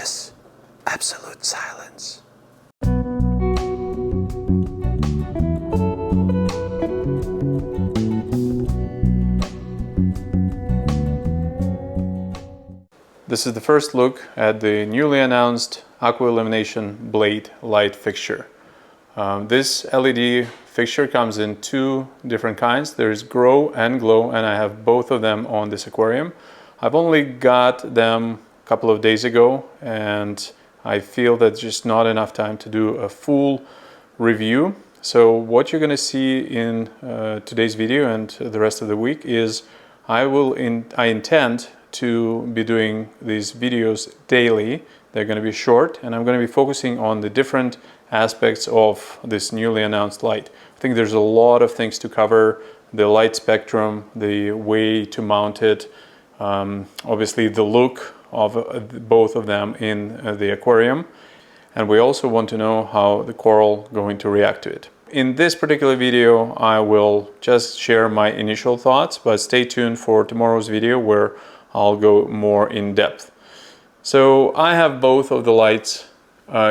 this absolute silence. This is the first look at the newly announced AquaIllumination Blade light fixture. This LED fixture comes in two different kinds. There's Grow and Glow, and I have both of them on this aquarium. I've only got them a couple of days ago, and I feel that's just not enough time to do a full review. So what you're going to see in today's video and the rest of the week is I intend to be doing these videos daily. They're going to be short, and I'm going to be focusing on the different aspects of this newly announced light. I think there's a lot of things to cover: the light spectrum, the way to mount it, obviously the look of both of them in the aquarium, and we also want to know how the coral going to react to it. In this particular video, I will just share my initial thoughts, but stay tuned for tomorrow's video where I'll go more in depth. So I have both of the lights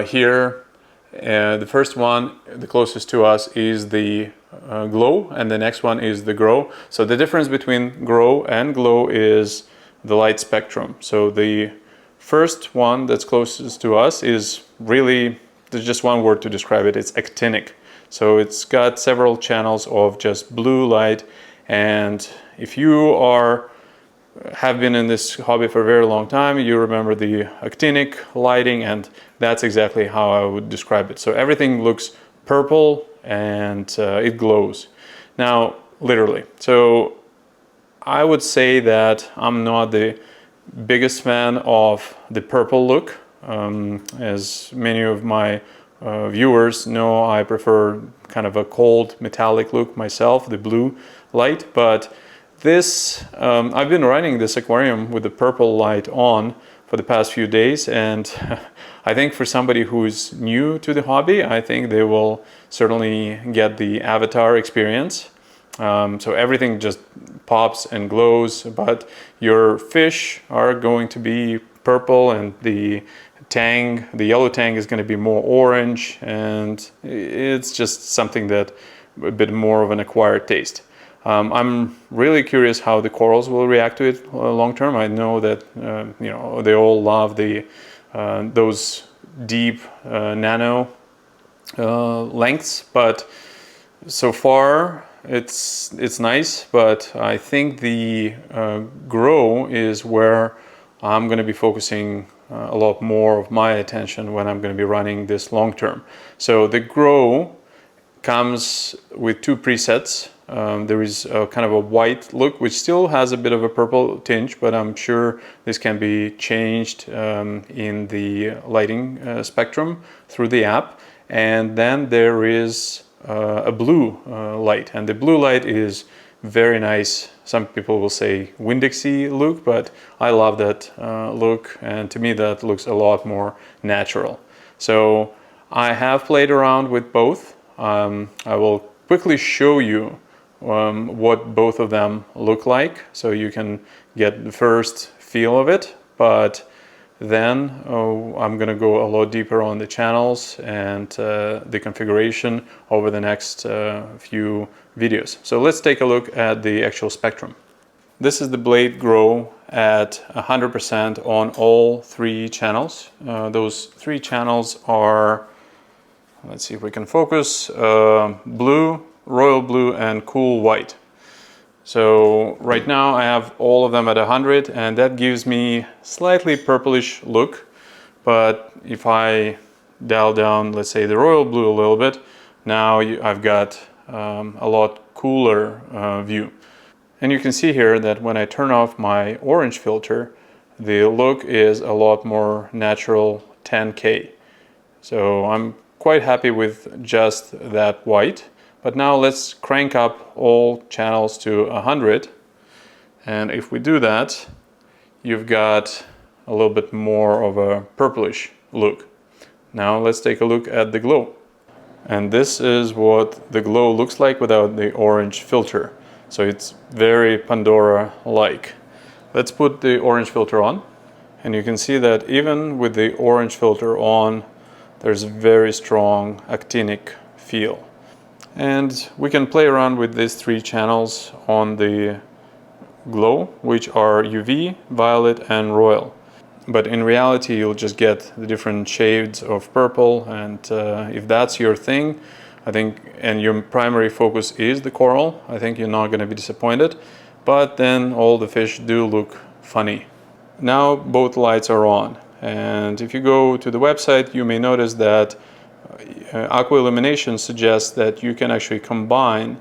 here. The first one, the closest to us, is the Glow, and the next one is the Grow. So the difference between Grow and Glow is the light spectrum. So the first one that's closest to us is really, there's just one word to describe it, it's actinic. So it's got several channels of just blue light, and if you have been in this hobby for a very long time, you remember the actinic lighting, and that's exactly how I would describe it. So everything looks purple and it glows. Now, literally. So I would say that I'm not the biggest fan of the purple look. As many of my viewers know, I prefer kind of a cold metallic look myself, the blue light, but this, I've been running this aquarium with the purple light on for the past few days, and I think for somebody who's new to the hobby, I think they will certainly get the avatar experience. So everything just pops and glows, but your fish are going to be purple, and the yellow tang is going to be more orange, and it's just something that a bit more of an acquired taste. I'm really curious how the corals will react to it long term. I know that they all love those deep nano lengths, but so far it's nice. But I think the Grow is where I'm going to be focusing a lot more of my attention when I'm going to be running this long term. So the Grow comes with two presets. There is a kind of a white look, which still has a bit of a purple tinge, but I'm sure this can be changed in the lighting spectrum through the app. And then there is a blue light, and the blue light is very nice. Some people will say Windexy look, but I love that look, and to me that looks a lot more natural. So I have played around with both. I will quickly show you what both of them look like, so you can get the first feel of it, but then I'm going to go a lot deeper on the channels and the configuration over the next few videos. So let's take a look at the actual spectrum. This is the Blade Grow at 100% on all three channels. Those three channels are, let's see if we can focus, blue, royal blue, and cool white. So right now I have all of them at 100, and that gives me slightly purplish look. But if I dial down, let's say, the royal blue a little bit, now I've got a lot cooler view. And you can see here that when I turn off my orange filter, the look is a lot more natural 10K. So I'm quite happy with just that white. But now let's crank up all channels to 100. And if we do that, you've got a little bit more of a purplish look. Now let's take a look at the Glow. And this is what the Glow looks like without the orange filter. So it's very Pandora-like. Let's put the orange filter on. And you can see that even with the orange filter on, there's a very strong actinic feel. And we can play around with these 3 channels on the glow, which are UV, violet, and royal. But in reality, you'll just get the different shades of purple, and if that's your thing, I think, and your primary focus is the coral, I think you're not going to be disappointed. But then all the fish do look funny. Now both lights are on, and if you go to the website, you may notice that AquaIllumination suggests that you can actually combine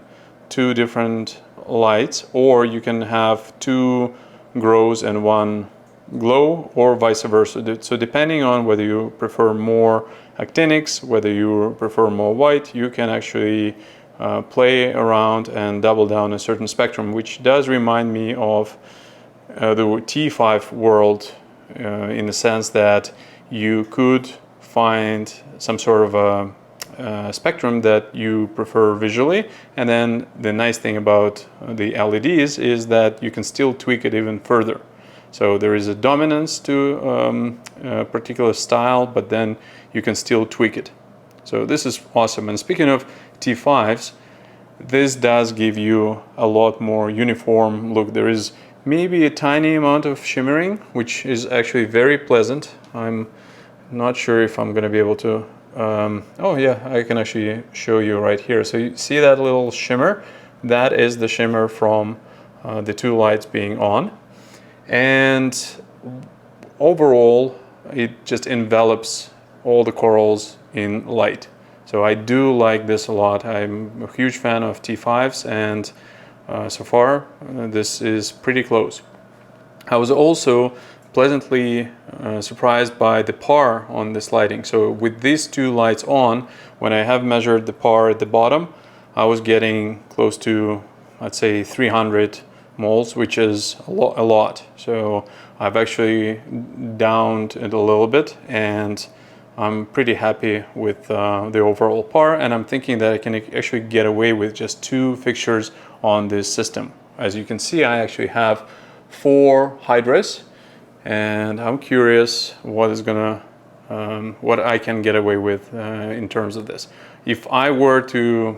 2 different lights, or you can have 2 grows and 1 glow, or vice versa. So depending on whether you prefer more actinics, whether you prefer more white, you can actually play around and double down a certain spectrum, which does remind me of the T5 world, in the sense that you could find some sort of a spectrum that you prefer visually, and then the nice thing about the LEDs is that you can still tweak it even further. So there is a dominance to a particular style, but then you can still tweak it. So this is awesome. And speaking of T5s, this does give you a lot more uniform look. There is maybe a tiny amount of shimmering, which is actually very pleasant. I'm not sure if I'm going to be able to... oh yeah, I can actually show you right here. So you see that little shimmer? That is the shimmer from the 2 lights being on. And overall, it just envelops all the corals in light. So I do like this a lot. I'm a huge fan of T5s, and so far this is pretty close. I was also pleasantly surprised by the par on this lighting. So with these 2 lights on, when I have measured the par at the bottom, I was getting close to, I'd say, 300 moles, which is a lot. So I've actually downed it a little bit, and I'm pretty happy with the overall par, and I'm thinking that I can actually get away with just 2 fixtures on this system. As you can see, I actually have 4 hydras, and I'm curious what is gonna what I can get away with in terms of this. If I were to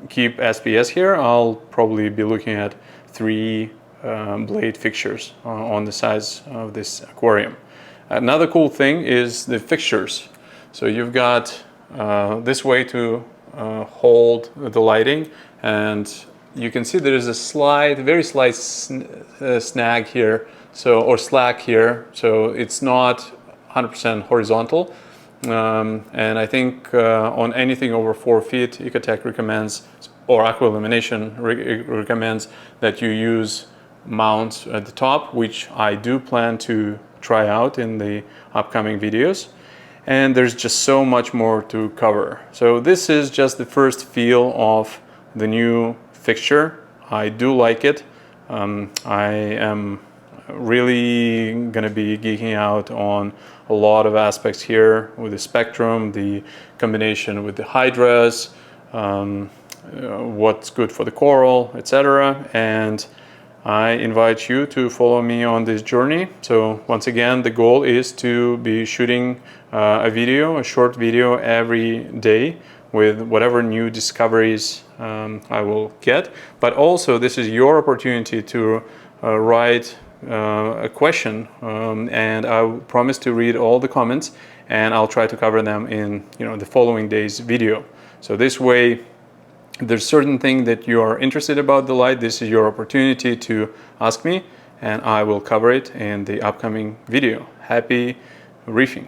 keep SPS here, I'll probably be looking at 3 blade fixtures on the sides of this aquarium. Another cool thing is the fixtures. So you've got this way to hold the lighting, and you can see there is a very slight snag here, or slack here, so it's not 100% horizontal. And I think on anything over 4 feet, Ecotech recommends, or AquaIllumination recommends, that you use mounts at the top, which I do plan to try out in the upcoming videos. And there's just so much more to cover. So this is just the first feel of the new fixture. I do like it. I am really gonna be geeking out on a lot of aspects here with the spectrum, the combination with the hydras, what's good for the coral, etc. And I invite you to follow me on this journey. So once again, the goal is to be shooting a short video every day with whatever new discoveries I will get. But also, this is your opportunity to write a question, and I promise to read all the comments, and I'll try to cover them in the following day's video. So this way, if there's certain thing that you are interested about the light, this is your opportunity to ask me, and I will cover it in the upcoming video. Happy reefing!